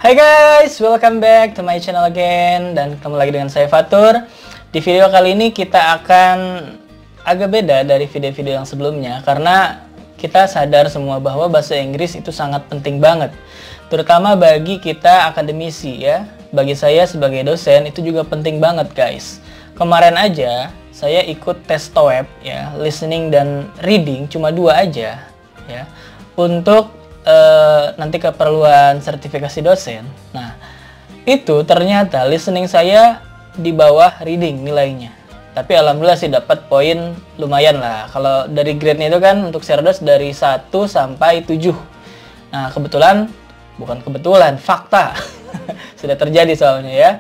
Hai guys, welcome back to my channel again. Dan ketemu lagi dengan saya Fatur. Di video kali ini kita akan agak beda dari video-video yang sebelumnya, karena kita sadar semua bahwa bahasa Inggris itu sangat penting banget, terutama bagi kita akademisi ya. Bagi saya sebagai dosen itu juga penting banget guys. Kemarin aja saya ikut tes TOEFL ya, listening dan reading cuma 2 aja ya, untuk nanti keperluan sertifikasi dosen. Nah, itu ternyata listening saya di bawah reading nilainya. Tapi alhamdulillah sih dapat poin lumayan lah. Kalau dari grade-nya itu kan untuk Cerdas dari 1 sampai 7. Nah, bukan kebetulan, fakta. Sudah terjadi soalnya ya.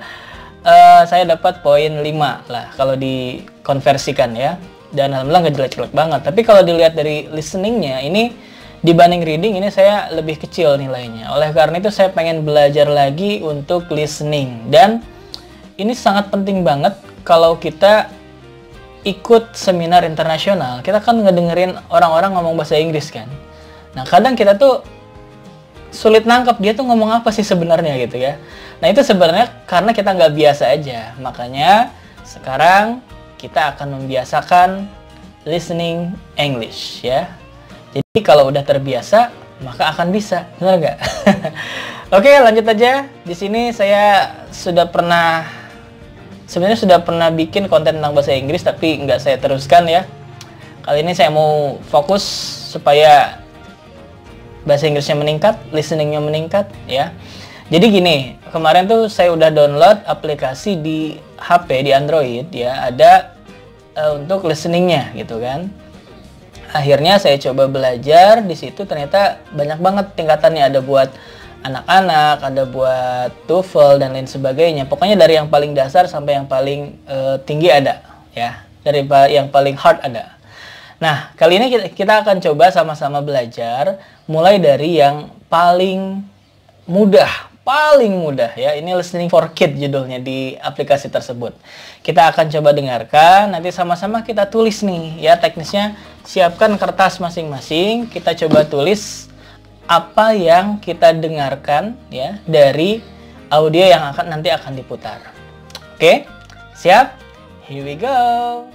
Saya dapat poin 5 lah kalau dikonversikan ya. Dan alhamdulillah nggak jelek-jelek banget. Tapi kalau dilihat dari listeningnya ini, dibanding reading ini saya lebih kecil nilainya. Oleh karena itu saya pengen belajar lagi untuk listening. Dan ini sangat penting banget kalau kita ikut seminar internasional. Kita kan ngedengerin orang-orang ngomong bahasa Inggris kan. Nah kadang kita tuh sulit nangkep dia tuh ngomong apa sih sebenarnya gitu ya. Nah itu sebenarnya karena kita nggak biasa aja. Makanya sekarang kita akan membiasakan listening English ya. Jadi kalau udah terbiasa, maka akan bisa, benar nggak? Oke, lanjut aja. Di sini saya sebenarnya sudah pernah bikin konten tentang bahasa Inggris, tapi nggak saya teruskan ya. Kali ini saya mau fokus supaya bahasa Inggrisnya meningkat, listeningnya meningkat ya. Jadi gini, kemarin tuh saya udah download aplikasi di HP, di Android ya, ada untuk listeningnya gitu kan. Akhirnya saya coba belajar di situ, ternyata banyak banget tingkatannya, ada buat anak-anak, ada buat TOEFL dan lain sebagainya. Pokoknya dari yang paling dasar sampai yang paling tinggi ada ya, dari yang paling hard ada. Nah, kali ini kita akan coba sama-sama belajar mulai dari yang paling mudah ya. Ini listening for kids judulnya di aplikasi tersebut. Kita akan coba dengarkan, nanti sama-sama kita tulis nih ya. Teknisnya siapkan kertas masing-masing, kita coba tulis apa yang kita dengarkan ya dari audio yang nanti akan diputar. Oke? Siap? Here we go.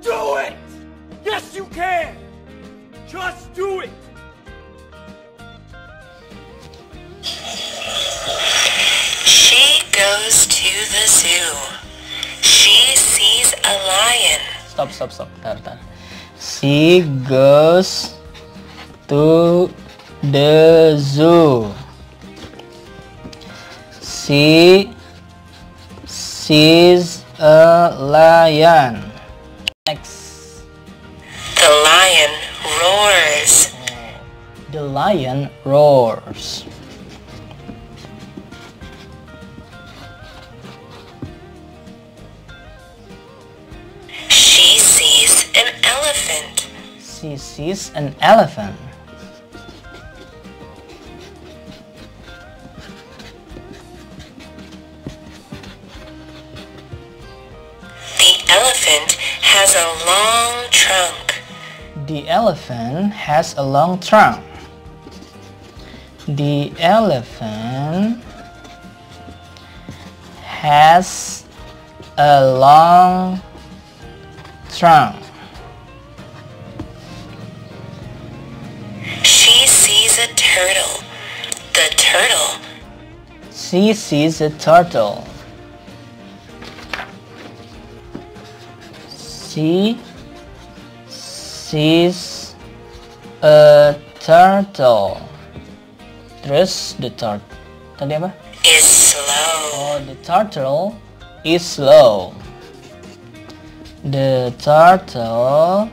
Do it! Yes, you can! Just do it! She goes to the zoo. She sees a lion. Stop. Tar. She goes to the zoo. She sees a lion. Next. The lion roars. The lion roars. She sees an elephant. She sees an elephant. The elephant has a long trunk. The elephant has a long trunk. The elephant has a long trunk. She sees a turtle. The turtle. She sees a turtle. She sees a turtle. Terus the turtle tadi apa? Is slow. Oh, the turtle is slow. The turtle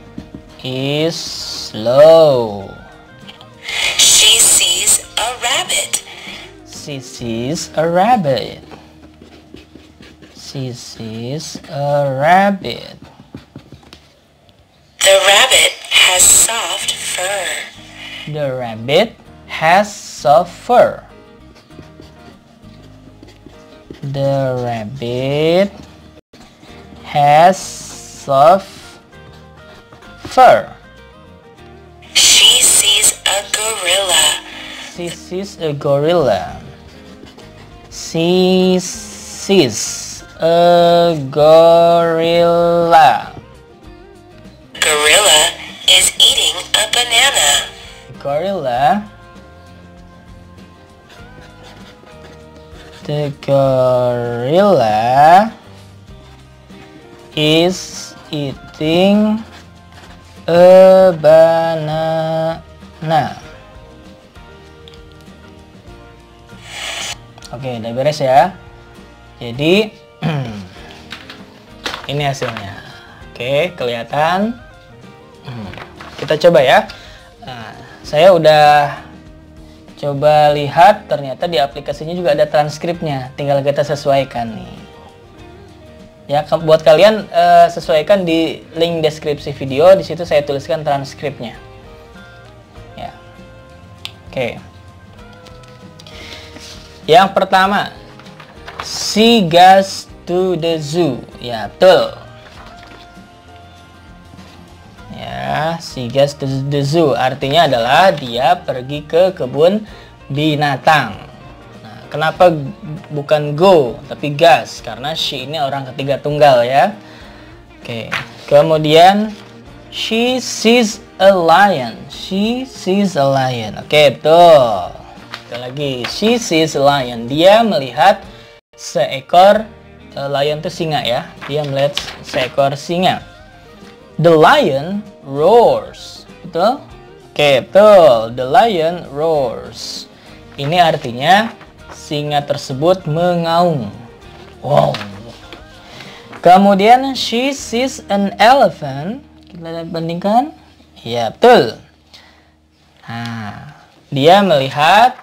is slow. She sees a rabbit. She sees a rabbit. She sees a rabbit. The rabbit has soft fur. The rabbit has soft fur. The rabbit has soft fur. She sees a gorilla. She sees a gorilla. She sees a gorilla. Gorilla is eating a banana. Gorilla. The gorilla is eating a banana. Oke, udah beres ya. Jadi ini hasilnya. Oke, kelihatan. Kita coba ya. Nah, saya udah coba lihat, ternyata di aplikasinya juga ada transkripnya. Tinggal kita sesuaikan nih. Ya, buat kalian sesuaikan di link deskripsi video. Di situ saya tuliskan transkripnya. Ya. Oke. Yang pertama, she goes to the zoo. Ya, betul. Ya, she goes to the zoo artinya adalah dia pergi ke kebun binatang. Nah, kenapa bukan go tapi goes? Karena she ini orang ketiga tunggal ya. Oke. Kemudian she sees a lion. She sees a lion. Oke, betul. Lagi, she sees a lion. Dia melihat seekor lion itu singa ya. Dia melihat seekor singa. The lion roars. Betul? Oke, betul. The lion roars. Ini artinya singa tersebut mengaum. Wow. Kemudian she sees an elephant. Kita bandingkan. Ya, betul. Nah, dia melihat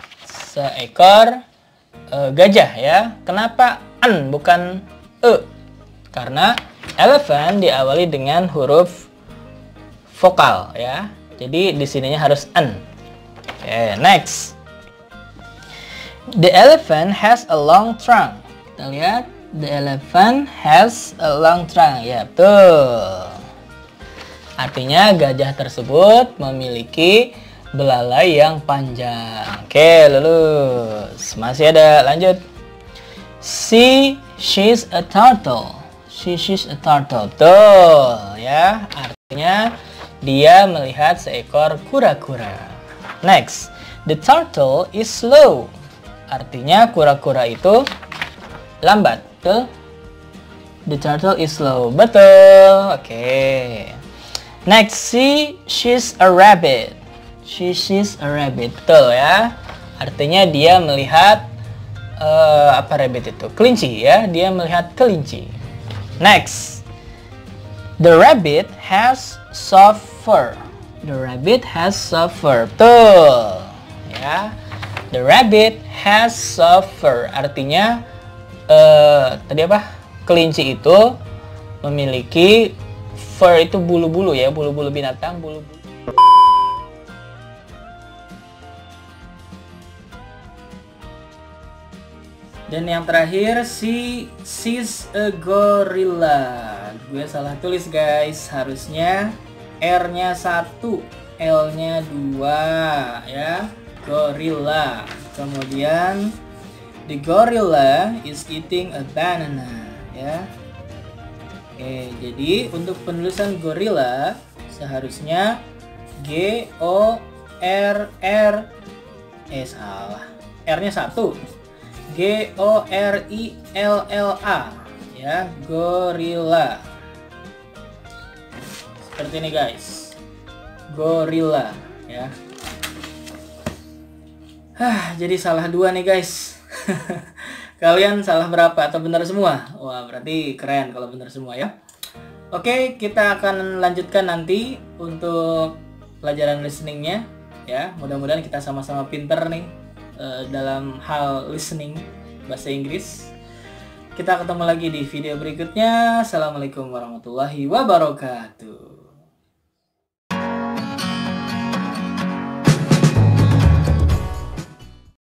seekor gajah ya. Kenapa an bukan e? Karena elephant diawali dengan huruf vokal ya. Jadi di sininya harus an. Oke, next. The elephant has a long trunk. Kita lihat, the elephant has a long trunk. Ya, betul. Artinya gajah tersebut memiliki belalai yang panjang. Oke, lulus. Masih ada, lanjut. She's a turtle. She's a turtle. Betul ya. Artinya dia melihat seekor kura-kura. Next. The turtle is slow. Artinya kura-kura itu lambat. Betul? The turtle is slow. Betul. Oke. Next. She's a rabbit. She sees a rabbit. Betul ya. Artinya dia melihat apa rabbit itu? Kelinci ya. Dia melihat kelinci. Next. The rabbit has soft fur. The rabbit has soft fur. Betul. Ya. The rabbit has soft fur. Artinya tadi apa? Kelinci itu memiliki fur itu bulu-bulu ya, bulu-bulu binatang, bulu-bulu. Dan yang terakhir, she sees a gorilla. Gue salah tulis guys, harusnya R-nya 1, L-nya 2 ya. Gorilla. Kemudian the gorilla is eating a banana ya. Oke, jadi untuk penulisan gorilla seharusnya G O R R salah. R-nya 1. G O R I L L A ya, gorilla. Seperti ini guys. Gorilla ya. Jadi salah 2 nih guys. Kalian salah berapa atau benar semua? Wah, berarti keren kalau benar semua ya. Oke, kita akan lanjutkan nanti untuk pelajaran listeningnya ya. Mudah-mudahan kita sama-sama pinter nih dalam hal listening bahasa Inggris. Kita ketemu lagi di video berikutnya. Assalamualaikum warahmatullahi wabarakatuh.